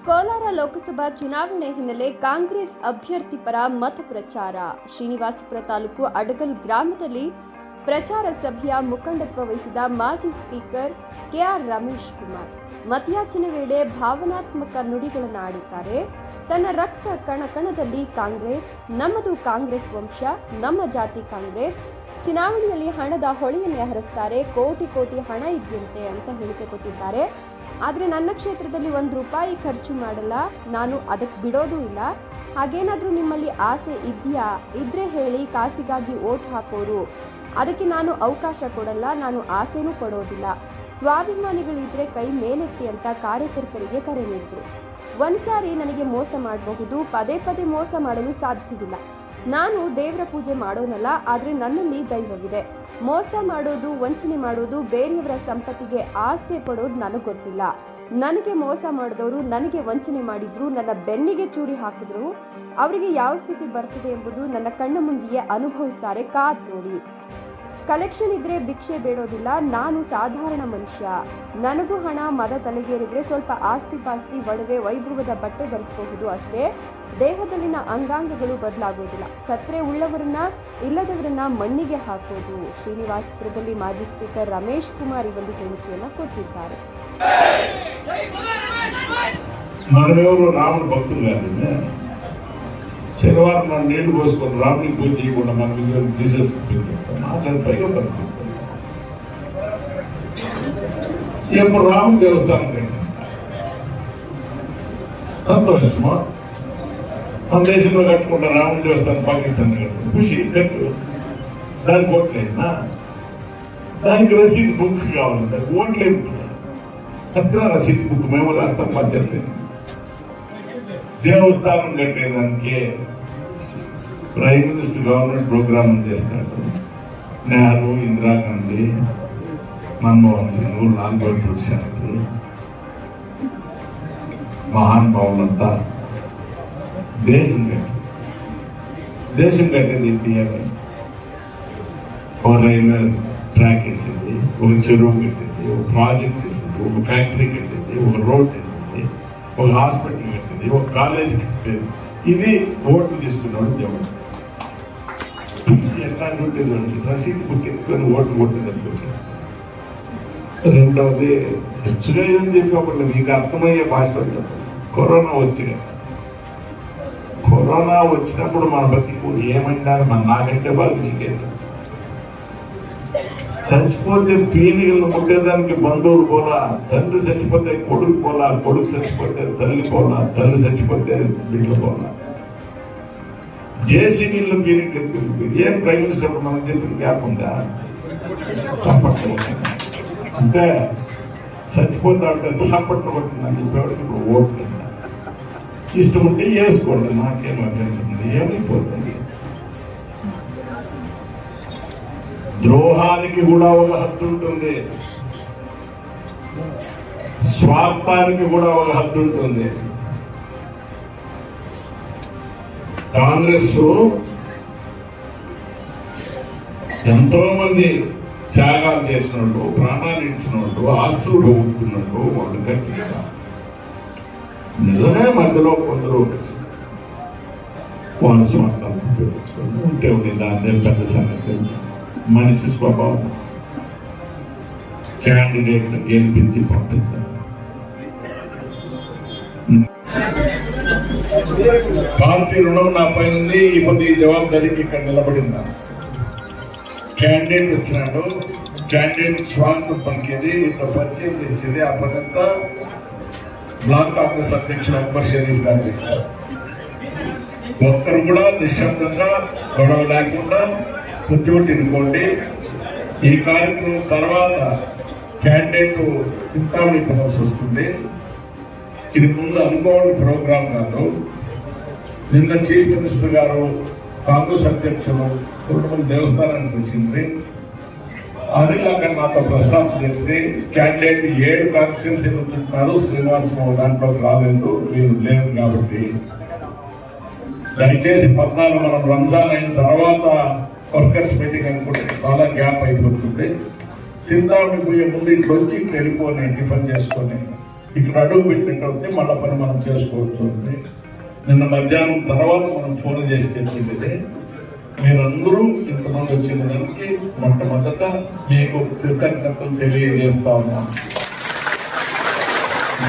ಕೋಲಾರ ಲೋಕಸಭಾ ಚುನಾವಣೆ ಹಿನ್ನೆಲೆ ಕಾಂಗ್ರೆಸ್ ಅಭ್ಯರ್ಥಿ ಪರ ಮತ ಪ್ರಚಾರ. ಶ್ರೀನಿವಾಸಪುರ ತಾಲೂಕು ಅಡಗಲ್ ಗ್ರಾಮದಲ್ಲಿ ಪ್ರಚಾರ ಸಭೆಯ ಮುಖಂಡತ್ವ ವಹಿಸಿದ ಮಾಜಿ ಸ್ಪೀಕರ್ ಕೆಆರ್ ರಮೇಶ್ ಕುಮಾರ್ ಮತಯಾಚನೆ ವೇಳೆ ಭಾವನಾತ್ಮಕ ನುಡಿಗಳನ್ನು ಆಡಿದ್ದಾರೆ. ತನ್ನ ರಕ್ತ ಕಣಕಣದಲ್ಲಿ ಕಾಂಗ್ರೆಸ್, ನಮ್ಮದು ಕಾಂಗ್ರೆಸ್ ವಂಶ, ನಮ್ಮ ಜಾತಿ ಕಾಂಗ್ರೆಸ್, ಚುನಾವಣೆಯಲ್ಲಿ ಹಣದ ಹೊಳೆಯನ್ನೇ ಹರಿಸ್ತಾರೆ, ಕೋಟಿ ಕೋಟಿ ಹಣ ಇದೆಯಂತೆ ಅಂತ ಹೇಳಿಕೆ ಕೊಟ್ಟಿದ್ದಾರೆ. ಆದರೆ ನನ್ನ ಕ್ಷೇತ್ರದಲ್ಲಿ ₹1 ಖರ್ಚು ಮಾಡಲ್ಲ, ನಾನು ಅದಕ್ಕೆ ಬಿಡೋದು ಇಲ್ಲ. ಹಾಗೇನಾದರೂ ನಿಮ್ಮಲ್ಲಿ ಆಸೆ ಇದೆಯಾ ಇದ್ರೆ ಹೇಳಿ, ಕಾಸಿಗಾಗಿ ಓಟ್ ಹಾಕೋರು, ಅದಕ್ಕೆ ನಾನು ಅವಕಾಶ ಕೊಡಲ್ಲ, ನಾನು ಆಸೆನೂ ಪಡೋದಿಲ್ಲ. ಸ್ವಾಭಿಮಾನಿಗಳಿದ್ರೆ ಕೈ ಮೇಲೆತ್ತಿ ಅಂತ ಕಾರ್ಯಕರ್ತರಿಗೆ ಕರೆ ನೀಡಿದ್ರು. ಒಂದ್ಸಾರಿ ನನಗೆ ಮೋಸ ಮಾಡಬಹುದು, ಪದೇ ಪದೇ ಮೋಸ ಮಾಡಲು ಸಾಧ್ಯವಿಲ್ಲ. ನಾನು ದೇವರ ಪೂಜೆ ಮಾಡೋನಲ್ಲ, ಆದರೆ ನನ್ನಲ್ಲಿ ದೈವವಿದೆ. ಮೋಸ ಮಾಡೋದು, ವಂಚನೆ ಮಾಡೋದು, ಬೇರೆಯವರ ಸಂಪತ್ತಿಗೆ ಆಸೆ ಪಡೋದು ನನಗೆ ಗೊತ್ತಿಲ್ಲ. ನನಗೆ ಮೋಸ ಮಾಡಿದವರು ನನಗೆ ವಂಚನೆ ಮಾಡಿದ್ರು, ನನ್ನ ಬೆನ್ನಿಗೆ ಚೂರಿ ಹಾಕಿದ್ರು, ಅವರಿಗೆ ಯಾವ ಸ್ಥಿತಿ ಬರ್ತದೆ ಎಂಬುದು ನನ್ನ ಕಣ್ಣ ಮುಂದೆಯೇ ಅನುಭವಿಸ್ತಾರೆ, ಕಾದ್ ನೋಡಿ. ಕಲೆಕ್ಷನ್ ಇದ್ರೆ ಭಿಕ್ಷೆ ಬೇಡೋದಿಲ್ಲ, ನಾನು ಸಾಧಾರಣ ಮನುಷ್ಯ. ನನಗೂ ಹಣ ಮದ ತಲೆಗೇರಿದ್ರೆ ಸ್ವಲ್ಪ ಆಸ್ತಿ ಪಾಸ್ತಿ, ಒಡವೆ, ವೈಭವದ ಬಟ್ಟೆ ಧರಿಸಬಹುದು ಅಷ್ಟೇ. ದೇಹದಲ್ಲಿನ ಅಂಗಾಂಗಗಳು ಬದಲಾಗೋದಿಲ್ಲ. ಸತ್ರೆ ಉಳ್ಳವರನ್ನ, ಇಲ್ಲದವರನ್ನ ಮಣ್ಣಿಗೆ ಹಾಕೋದು. ಶ್ರೀನಿವಾಸಪುರದಲ್ಲಿ ಮಾಜಿ ಸ್ಪೀಕರ್ ರಮೇಶ್ ಕುಮಾರ್ ಈ ಒಂದು ಹೇಳಿಕೆಯನ್ನ ಕೊಟ್ಟಿದ್ದಾರೆ. శనివారం మనం నీళ్లు పోసుకొని రాముడికి పూజ చేయకుండా మన వీళ్ళు తీసేసుకుంటాం. పైగా పడుతుంది ఎప్పుడు రాముడి దేవస్థానం కండి సంతోషమా? మన దేశంలో కట్టుకుంటా రాముడి దేవస్థానం పాకిస్తాన్ కట్టు ఖుషి కట్టు, దానికి ఓట్లేనా? దానికి రసీదు బుక్ కావాలంటే ఓట్లేదు. కట్టిన రసీదు బుక్ మేము రాస్తాం. పద్ధతి దేవస్థానం కట్టేదానికి ప్రైమ్ మినిస్టర్ గవర్నమెంట్ ప్రోగ్రామ్ చేస్తాడు. నెహ్రూ, ఇందిరాగాంధీ, మన్మోహన్ సింగ్, లాల్ బహదూర్ శాస్త్రి, మహానుభావులంతా దేశం కట్టేది తీయాలి. ఒక రైల్వే ట్రాక్ వేసింది, ఒక చెరువు కట్టింది, ఒక ప్రాజెక్ట్ వేసింది, ఒక ఫ్యాక్టరీ కట్టింది, ఒక రోడ్ వేసింది, ఒక హాస్పిటల్ కట్టింది, ఒక కాలేజ్ కట్టేది. ఇది ఓట్లు తీసుకున్నాడు దేవుడు. ఎట్లా కొట్టేది రసీదు పుట్టించుకొని ఓట్లు కొట్టేది. రెండవది హెచ్చుగా ఏం చెప్పకుండా మీకు అర్థమయ్యే భాషలో చెప్పండి. కరోనా వచ్చినప్పుడు మన బతికు ఏమంటారు? నాకంటే వాళ్ళు మీకే తెలుసు. చచ్చిపోతే పీనికలను ముట్టేదానికి బంధువులు పోలా, తండ్రి చచ్చిపోతే కొడుకు పోలా, కొడుకు చచ్చిపోతే తల్లి పోలా, తల్లి చచ్చిపోతే బిడ్డలు పోలా. జేసీబీలు పీనికలు ఏం ప్రైమ్ మినిస్టర్ మనకు చెప్పిన గ్యాప్ ఉందా? చప్పట్లు అంటే చచ్చిపోతా ఉంటే చప్పట్లు కొట్టిందని చెప్పేవాడికి ఇప్పుడు ఓట్లు ఇష్టం ఉంటే వేసుకోండి, నాకేం అభ్యంతరం, ఏమైపోతుంది. ద్రోహానికి కూడా ఒక హద్దు ఉంటుంది, స్వార్థానికి కూడా ఒక హద్దు ఉంటుంది. కాంగ్రెస్ ఎంతో మంది త్యాగాలు చేసిన వాళ్ళు, ప్రాణాలు ఇచ్చిన వాళ్ళు, ఆస్తులు పోగొట్టుకున్నట్టు వాళ్ళు గట్టిగా నిజమే. మధ్యలో కొందరు వాళ్ళ స్వార్థాలు ఉంటే ఉండే దాని పెద్ద సంగతి. మనిషి స్వభావం. క్యాండిడేట్ గెలిపించి పంపించాలి. పార్టీ రుణం నా పైన ఉంది. ఇప్పుడు ఈ జవాబుదారికి ఇక్కడ నిలబడిందా? క్యాండిడేట్ వచ్చినాడు, క్యాండిడేట్ స్వాగతం పలికేది, ఇంత పరిచయం చేసేది. ఆ పనంతా బ్లాక్ కాంగ్రెస్ అధ్యక్షుడు అక్బర్ షరీఫ్ గారు చేస్తారు. ఒక్కరు కూడా నిశ్శబ్దంగా గొడవ లేకుండా కూర్చోటి అనుకోండి. ఈ కార్యక్రమం తర్వాత క్యాండిడేట్ చింతామణి పదవి వస్తుంది. ఇది ముందు అనుకోవడం ప్రోగ్రాం కాదు. నిన్న చీఫ్ మినిస్టర్ గారు కాంగ్రెస్ అధ్యక్షులు కుటుంబం దేవస్థానానికి వచ్చింది. అది అక్కడ నాతో ప్రస్తావన చేస్తే క్యాండిడేట్ 7 కాన్స్టిట్యున్సీలు ఉంటున్నారు, శ్రీనివాసరావు దాంట్లోకి రాలేదు, మీరు లేదు కాబట్టి దయచేసి 14 మనం రంజాన్ అయిన తర్వాత వర్కర్స్ మీటింగ్ అనుకుంటే చాలా గ్యాప్ అయిపోతుంది. చింతామణి పోయే ముందు ఇంట్లో వచ్చి ఇట్లా వెళ్ళిపోయి టిఫిన్ చేసుకొని ఇక్కడ అడుగు పెట్టినట్టు మళ్ళా పని మనం చేసుకోవచ్చు. నిన్న మధ్యాహ్నం తర్వాత మనం ఫోన్ చేసి చెప్పింది మీరందరూ ఇంతమంది వచ్చిన దానికి మొట్టమొదట మీకు కృతజ్ఞతలు తెలియజేస్తా ఉన్నాను.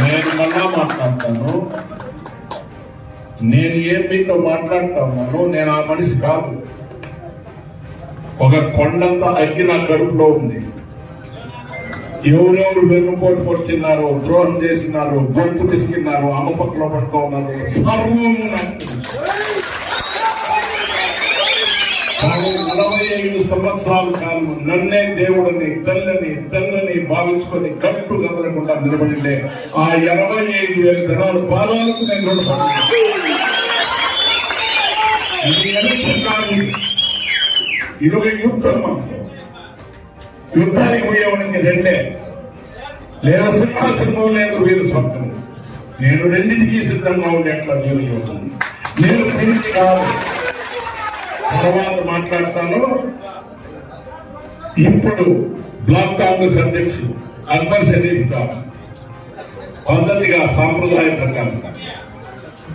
నేను మళ్ళా మాట్లాడతాను, నేను ఏం మీతో మాట్లాడుతా ఉన్నాను, నేను ఆ మనిషి కాదు. ఒక కొండంత అగ్గి నా కడుపులో ఉంది. ఎవరెవరు వెన్నుపోటు పొడిచినారు, ద్రోహం చేసినారు, గొంతు పిసికినారు, అమ్మపక్కలో పట్టుకున్నారు, సర్వము నాకు తెలుసు. కానీ 45 సంవత్సరాల కాలం నన్నే దేవుడిని తల్లిని భావించుకొని కట్టు కదలకుండా నిలబడిలే ఆ 85,000 దినాలు పాదాలకు నేను రుణపడ్డాను. ఇది ఎలక్షన్ కాదు, ఇది ఒక యుద్ధం. మనకు యుద్ధానికి పోయేవాడికి రెండే, లేదా సింహాసనము లేదు వీరు స్వర్గము. నేను రెండింటికి సిద్ధంగా ఉండేట్లా వీరు యుద్ధం. నేను తిరిగి కాదు, తర్వాత మాట్లాడతాను. ఇప్పుడు బ్లాక్ కాంగ్రెస్ అధ్యక్షుడు అక్బర్ షరీఫ్ గారు పద్ధతిగా సాంప్రదాయ ప్రకారంగా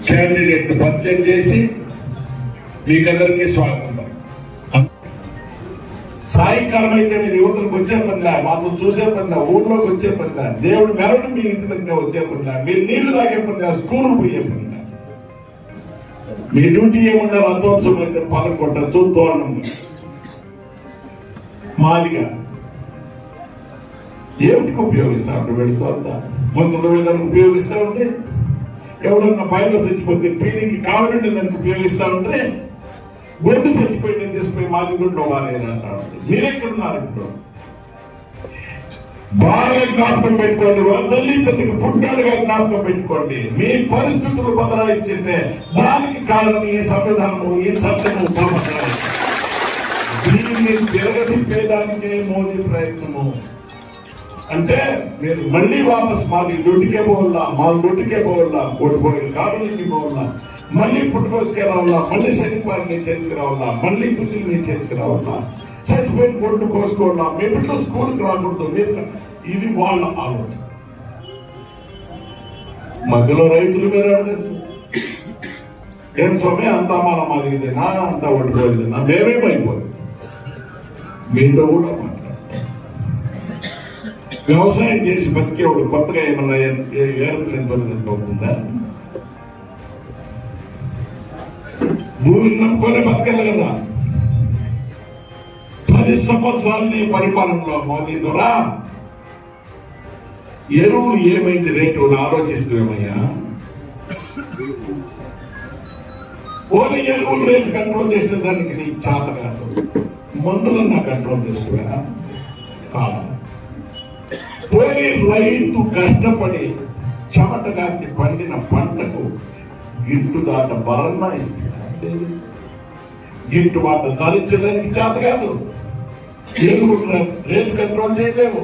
క్యాండిడేట్ పరిచయం చేసి మీకందరికీ స్వాగతం. సాయంకాలం అయితే మీరు యువతలకు వచ్చే పనిలా, మాతో చూసే పనిలా, ఊర్లోకి వచ్చే పనిలా, దేవుడు మెరవడం మీ ఇంటి దగ్గర వచ్చే పనిలా, మీరు నీళ్లు తాగే పనిలా, స్కూల్ పోయే పనిలా. మీ డ్యూటీ ఏమన్నా రథోత్సవం అయితే పాల్గొట్టచ్చు, తోరణం మాదిగా ఏమిటికి ఉపయోగిస్తా ఉంటారు పెడుతుందా మొత్తం దానికి ఉపయోగిస్తా ఉంటే, ఎవరన్నా బయలు చచ్చిపోతే పీనికి కావాలంటే దానికి ఉపయోగిస్తా ఉంటే, గొడ్డు చచ్చిపోయి తీసుకుపోయి మాది గుడ్లో వారేనంటారు. మీరెక్కడున్నారు ఇప్పుడు? బాగా జ్ఞాపకం పెట్టుకోండి, తల్లిదండ్రులకు పుట్టాడుగా జ్ఞాపకం పెట్టుకోండి. మీ పరిస్థితులు బదలాయించింటే దానికి కారణం ఈ సంవిధానము, ఈ చట్టము. దీన్ని తిరగతిప్పేదానికే మోదీ ప్రయత్నము. అంటే మీరు మళ్ళీ వాపస్ మాది దొడ్డికే పోవాలా, మా దొడ్డికే పోవాలా, ఓడిపోయి కాలనీకి పోవాలా, మళ్ళీ పుట్టుకోసుకే రావాలా, మళ్ళీ శనివారి నీ చేతికి రావాలా, మళ్ళీ బుద్ధులు నీ చేతికి రావాలా, చచ్చిపోయిన కొట్టు కోసుకోవాలా, మీ బిడ్డ స్కూల్కి రాకూడదు. ఇది వాళ్ళ ఆలోచన. మధ్యలో రైతులు మీరు అడగచ్చు, ఏం స్వామి అంతా మన మాదిరిదేనా, అంతా ఓడిపోయిందేనా? మేమేమైపోయింది మీతో కూడా మాట్లాడతాం. వ్యవసాయం చేసి బతికేవాడు కొత్తగా ఏమన్నా ఏర్పడిన అవుతుందా? భూమిని నమ్ముకొని బతకలు కదా. 10 సంవత్సరాలని పరిపాలనలో మోదీ ద్వారా ఎరువులు ఏమైంది రేటు ఆలోచిస్తున్నామయ్యా. ఓన్లీ ఎరువులు రేటు కంట్రోల్ చేసే దానికి నీకు చేత కాదు, మందులన్నా కంట్రోల్ చేస్తున్నా. పోనీ రైతు కష్టపడి చెమటగాకి పండిన పంటకు గిట్టుబాటు బలన్నా ఇస్తుంది, గిట్టుబాటు ధరించడానికి చేత కాదు. ఎరువులు రేటు కంట్రోల్ చేయలేవు.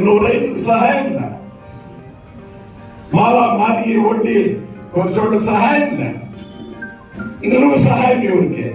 నువ్వు రైతుకు సహాయం మాది వడ్డీ కొంచెం సహాయం, నువ్వు సహాయం ఎవరికి?